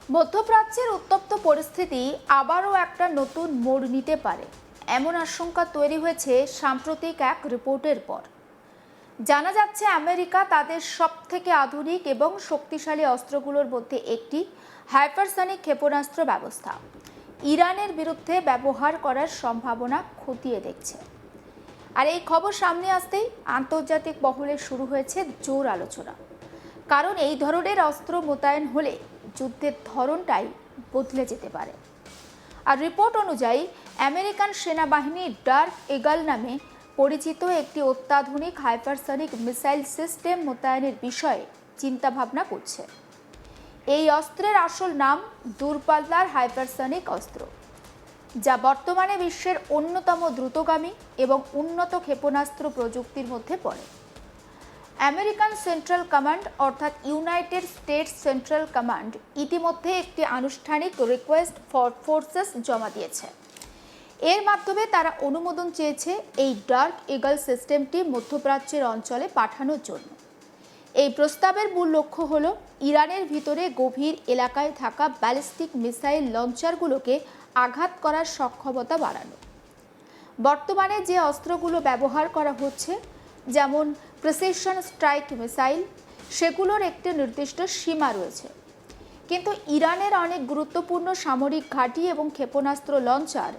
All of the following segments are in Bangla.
মধ্যপ্রাচ্যের উত্তপ্ত পরিস্থিতি আবারও একটা নতুন মোড় নিতে পারে এমন আশঙ্কা তৈরি হয়েছে সাম্প্রতিক এক রিপোর্টের পর। জানা যাচ্ছে আমেরিকা তাদের সবথেকে আধুনিক এবং শক্তিশালী অস্ত্রগুলোর মধ্যে একটি হাইপারসনিক ক্ষেপণাস্ত্র ব্যবস্থা ইরানের বিরুদ্ধে ব্যবহার করার সম্ভাবনা খতিয়ে দেখছে। আর এই খবর সামনে আসতেই আন্তর্জাতিক মহলে শুরু হয়েছে জোর আলোচনা, কারণ এই ধরনের অস্ত্র মোতায়েন হলে যুদ্ধের ধরনটাই বদলে যেতে পারে। আর রিপোর্ট অনুযায়ী আমেরিকান সেনাবাহিনী ডার্ক ইগল নামে পরিচিত একটি অত্যাধুনিক হাইপারসনিক মিসাইল সিস্টেম মোতায়েনের বিষয়ে চিন্তাভাবনা করছে। এই অস্ত্রের আসল নাম দূরপাল্লার হাইপারসনিক অস্ত্র, যা বর্তমানে বিশ্বের অন্যতম দ্রুতগামী এবং উন্নত ক্ষেপণাস্ত্র প্রযুক্তির মধ্যে পড়ে। আমেরিকান সেন্ট্রাল কমান্ড অর্থাৎ ইউনাইটেড স্টেটস সেন্ট্রাল কমান্ড ইতিমধ্যে একটি আনুষ্ঠানিক রিকোয়েস্ট ফর ফোর্সেস জমা দিয়েছে। এর মাধ্যমে তারা অনুমোদন চেয়েছে এই ডার্ক ইগল সিস্টেমটি মধ্যপ্রাচ্যের অঞ্চলে পাঠানোর জন্য। এই প্রস্তাবের মূল লক্ষ্য হল ইরানের ভিতরে গভীর এলাকায় থাকা ব্যালিস্টিক মিসাইল লঞ্চারগুলোকে আঘাত করার সক্ষমতা বাড়ানো। বর্তমানে যে অস্ত্রগুলো ব্যবহার করা হচ্ছে, যেমন প্রিসিশন স্ট্রাইক মিসাইল, সেগুলোর একটি নির্দিষ্ট সীমা রয়েছে, কিন্তু ইরানের অনেক গুরুত্বপূর্ণ সামরিক ঘাঁটি এবং ক্ষেপণাস্ত্র লঞ্চার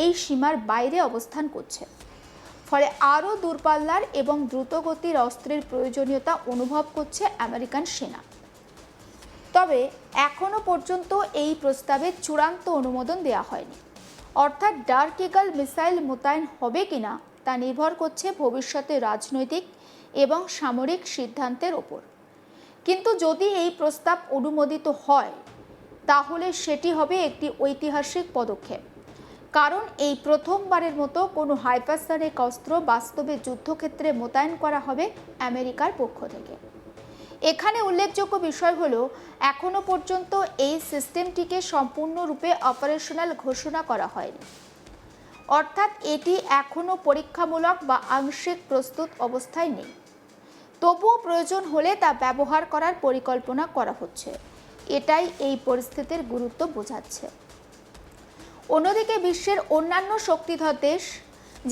এই সীমার বাইরে অবস্থান করছে। ফলে আরও দূরপাল্লার এবং দ্রুতগতির অস্ত্রের প্রয়োজনীয়তা অনুভব করছে আমেরিকান সেনা। তবে এখনও পর্যন্ত এই প্রস্তাবে চূড়ান্ত অনুমোদন দেওয়া হয়নি। অর্থাৎ ডার্ক ইগল মিসাইল মোতায়েন হবে কিনা তা নির্ভর করছে ভবিষ্যতে রাজনৈতিক এবং সামরিক সিদ্ধান্তের ওপর। কিন্তু যদি এই প্রস্তাব অনুমোদিত হয়, তাহলে সেটি হবে একটি ঐতিহাসিক পদক্ষেপ, কারণ এই প্রথমবারের মতো কোনো হাইপারসনিক অস্ত্র বাস্তবে যুদ্ধক্ষেত্রে মোতায়েন করা হবে আমেরিকার পক্ষ থেকে। এখানে উল্লেখযোগ্য বিষয় হলো, এখনো পর্যন্ত এই সিস্টেমটিকে সম্পূর্ণরূপে অপারেশনাল ঘোষণা করা হয়নি। অর্থাৎ এটি এখনও পরীক্ষামূলক বা আংশিক প্রস্তুত অবস্থায় নেই। তবুও প্রয়োজন হলে তা ব্যবহার করার পরিকল্পনা করা হচ্ছে। এটাই এই পরিস্থিতির গুরুত্ব বোঝাচ্ছে। অন্যদিকে বিশ্বের অন্যান্য শক্তিধর দেশ,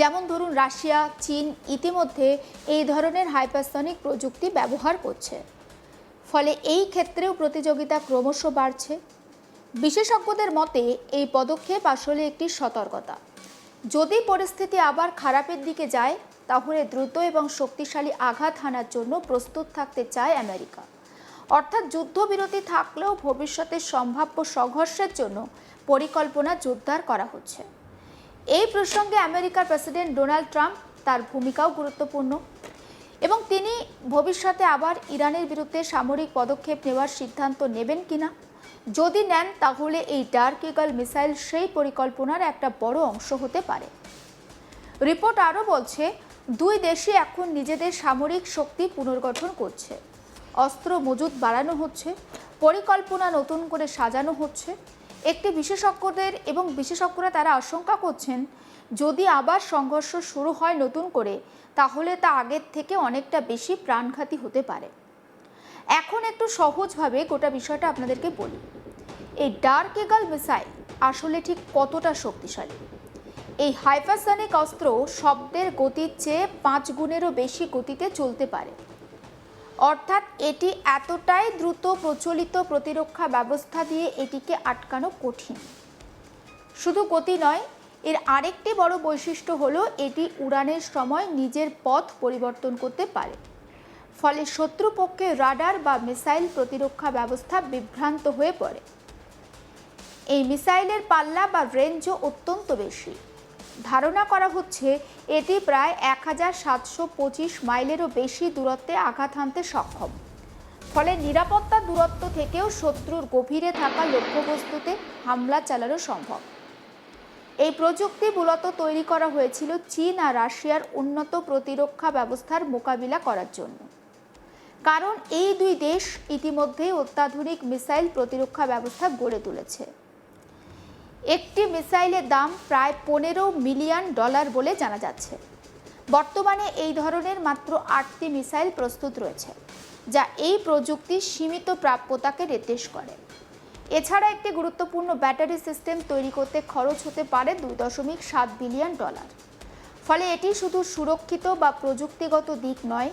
যেমন ধরুন রাশিয়া, চীন, ইতিমধ্যে এই ধরনের হাইপারসনিক প্রযুক্তি ব্যবহার করছে। ফলে এই ক্ষেত্রেও প্রতিযোগিতা ক্রমশ বাড়ছে। বিশেষজ্ঞদের মতে এই পদক্ষেপ আসলে একটি সতর্কতা। যদি পরিস্থিতি আবার খারাপের দিকে যায়, তাহলে দ্রুত এবং শক্তিশালী আঘাত হানার জন্য প্রস্তুত থাকতে চায় আমেরিকা। অর্থাৎ যুদ্ধবিরতি থাকলেও ভবিষ্যতে সম্ভাব্য সংঘর্ষের জন্য পরিকল্পনা জোরদার করা হচ্ছে। এই প্রসঙ্গে আমেরিকার প্রেসিডেন্ট ডোনাল্ড ট্রাম্প, তার ভূমিকাও গুরুত্বপূর্ণ এবং তিনি ভবিষ্যতে আবার ইরানের বিরুদ্ধে সামরিক পদক্ষেপ নেওয়ার সিদ্ধান্ত নেবেন কিনা। যদি নেন, তাহলে এই ডার্ক ইগল মিসাইল সেই পরিকল্পনার একটা বড় অংশ হতে পারে। রিপোর্ট আরও বলছে, দুই দেশই এখন নিজেদের সামরিক শক্তি পুনর্গঠন করছে। অস্ত্র মজুত বাড়ানো হচ্ছে, পরিকল্পনা নতুন করে সাজানো হচ্ছে। একটি বিশেষজ্ঞরা তারা আশঙ্কা করছেন, যদি আবার সংঘর্ষ শুরু হয় নতুন করে, তাহলে তা আগের থেকে অনেকটা বেশি প্রাণঘাতী হতে পারে। এখন একটু সহজভাবে গোটা বিষয়টা আপনাদেরকে বলি। এই ডার্ক ইগল মিসাইল আসলে ঠিক কতটা শক্তিশালী? এই হাইপারসনিক অস্ত্র শব্দের গতির চেয়ে 5 গুণেরও বেশি গতিতে চলতে পারে। অর্থাৎ এটি এতটাই দ্রুত প্রচলিত প্রতিরক্ষা ব্যবস্থা দিয়ে এটিকে আটকানো কঠিন। শুধু গতি নয়, এর আরেকটি বড় বৈশিষ্ট্য হলো এটি উড়ানের সময় নিজের পথ পরিবর্তন করতে পারে। ফলে শত্রুপক্ষের রাডার বা মিসাইল প্রতিরক্ষা ব্যবস্থা বিভ্রান্ত হয়ে পড়ে। এই মিসাইলের পাল্লা বা রেঞ্জও অত্যন্ত বেশি। ধারণা করা হচ্ছে এটি প্রায় 1725 মাইলেরও বেশি দূরত্বে আঘাত হানতে সক্ষম। ফলে নিরাপত্তা দূরত্ব থেকেও শত্রুর গভীরে থাকা লক্ষ্যবস্তুতে হামলা চালানো সম্ভব। এই প্রযুক্তি মূলত তৈরি করা হয়েছিল চীন আর রাশিয়ার উন্নত প্রতিরক্ষা ব্যবস্থার মোকাবিলা করার জন্য, কারণ এই দুই দেশ ইতিমধ্যেই অত্যাধুনিক মিসাইল প্রতিরক্ষা ব্যবস্থা গড়ে তুলেছে। একটি মিসাইলের দাম প্রায় $15 মিলিয়ন বলে জানা যাচ্ছে। বর্তমানে এই ধরনের মাত্র 8টি মিসাইল প্রস্তুত রয়েছে, যা এই প্রযুক্তির সীমিত প্রাপ্যতাকে নির্দেশ করে। এছাড়া একটি গুরুত্বপূর্ণ ব্যাটারি সিস্টেম তৈরি করতে খরচ হতে পারে $2.7 বিলিয়ন। ফলে এটি শুধু সুরক্ষিত বা প্রযুক্তিগত দিক নয়,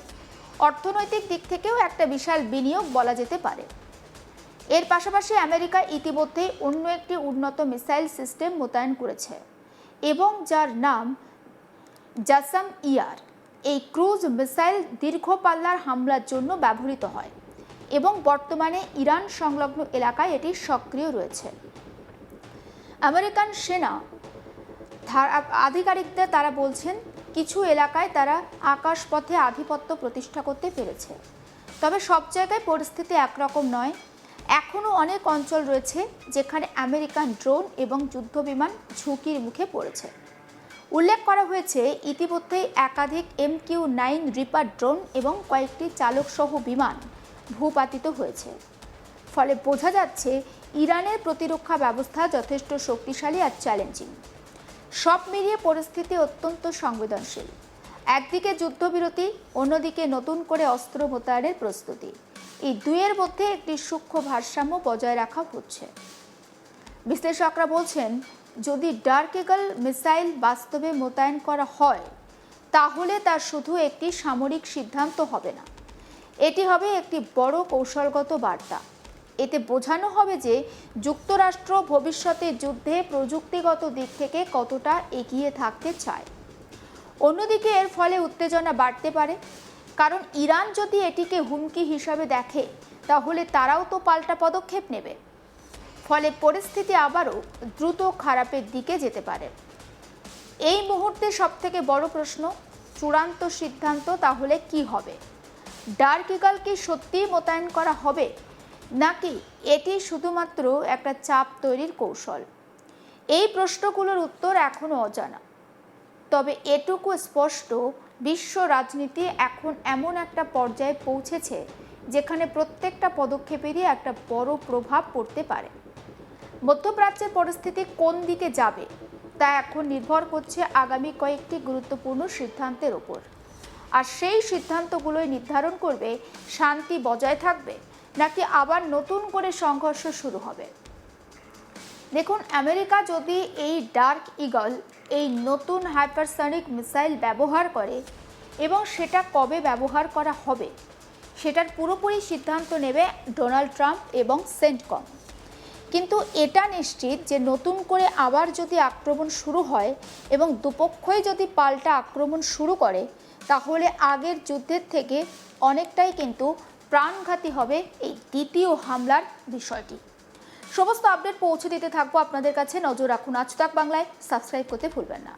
অর্থনৈতিক দিক থেকেও একটা বিশাল বিনিয়োগ বলা যেতে পারে। এর পাশাপাশি আমেরিকা ইতিমধ্যেই অন্য একটি উন্নত মিসাইল সিস্টেম মোতায়েন করেছে এবং যার নাম জাসাম ইয়ার। এই ক্রুজ মিসাইল দীর্ঘ পাল্লার হামলার জন্য ব্যবহৃত হয় এবং বর্তমানে ইরান সংলগ্ন এলাকায় এটি সক্রিয় রয়েছে। আমেরিকান সেনা আধিকারিকদের তারা বলছেন কিছু এলাকায় তারা আকাশপথে আধিপত্য প্রতিষ্ঠা করতে পেরেছে, তবে সব জায়গায় পরিস্থিতি একরকম নয়। এখনও অনেক অঞ্চল রয়েছে যেখানে আমেরিকান ড্রোন এবং যুদ্ধবিমান ঝুঁকির মুখে পড়েছে। উল্লেখ করা হয়েছে ইতিমধ্যেই একাধিক MQ-9 রিপার ড্রোন এবং কয়েকটি চালকসহ বিমান ভূপাতিত হয়েছে। ফলে বোঝা যাচ্ছে ইরানের প্রতিরক্ষা ব্যবস্থা যথেষ্ট শক্তিশালী আর চ্যালেঞ্জিং। সব মিলিয়ে পরিস্থিতি অত্যন্ত সংবেদনশীল। একদিকে যুদ্ধবিরতি, অন্যদিকে নতুন করে অস্ত্র মোতায়েনের প্রস্তুতি। এই দুইয়ের মধ্যে একটি সূক্ষ্ম ভারসাম্য বজায় রাখা হচ্ছে। বিশ্লেষকরা বলছেন, যদি ডার্ক ঈগল মিসাইল বাস্তবে মোতায়েন করা হয় তাহলে তা শুধু একটি সামরিক সিদ্ধান্ত হবে না, এটি হবে একটি বড় কৌশলগত বার্তা। এতে বোঝানো হবে যে যুক্তরাষ্ট্র ভবিষ্যতে যুদ্ধে প্রযুক্তিগত দিক থেকে কতটা এগিয়ে থাকতে চায়। অন্যদিকে এর ফলে উত্তেজনা বাড়তে পারে, কারণ ইরান যদি এটিকে হুমকি হিসাবে দেখে তাহলে তারাও তো পাল্টা পদক্ষেপ নেবে। ফলে পরিস্থিতি আবারও দ্রুত খারাপের দিকে যেতে পারে। এই মুহূর্তে সবথেকে বড় প্রশ্ন, চূড়ান্ত সিদ্ধান্ত তাহলে কি হবে? ডার্ক ঈগল কি সত্যিই মোতায়েন করা হবে, নাকি এটি শুধুমাত্র একটা চাপ তৈরির কৌশল? এই প্রশ্নগুলোর উত্তর এখনও অজানা। তবে এটুকু স্পষ্ট, বিশ্ব রাজনীতি এখন এমন একটা পর্যায়ে পৌঁছেছে যেখানে প্রত্যেকটা পদক্ষেপেরই একটা বড় প্রভাব পড়তে পারে। মধ্যপ্রাচ্যের পরিস্থিতি কোন দিকে যাবে তা এখন নির্ভর করছে আগামী কয়েকটি গুরুত্বপূর্ণ সিদ্ধান্তের ওপর। আর সেই সিদ্ধান্তগুলোই নির্ধারণ করবে শান্তি বজায় থাকবে নাকি আবার নতুন করে সংঘর্ষ শুরু হবে। দেখুন, আমেরিকা যদি এই ডার্ক ঈগল, এই নতুন হাইপারসনিক মিসাইল ব্যবহার করে এবং সেটা কবে ব্যবহার করা হবে সেটার পুরোপুরি সিদ্ধান্ত নেবে ডোনাল্ড ট্রাম্প এবং সেন্টকম। কিন্তু এটা নিশ্চিত যে নতুন করে আবার যদি আক্রমণ শুরু হয় এবং দুপক্ষই যদি পাল্টা আক্রমণ শুরু করে তাহলে আগের যুদ্ধের থেকে অনেকটাই কিন্তু প্রাণঘাতী হবে এই দ্বিতীয় হামলার বিষয়টি। সমস্ত আপডেট পৌঁছে দিতে থাকবো আপনাদের কাছে। নজর রাখুন আজ তাক বাংলায়, সাবস্ক্রাইব করতে ভুলবেন না।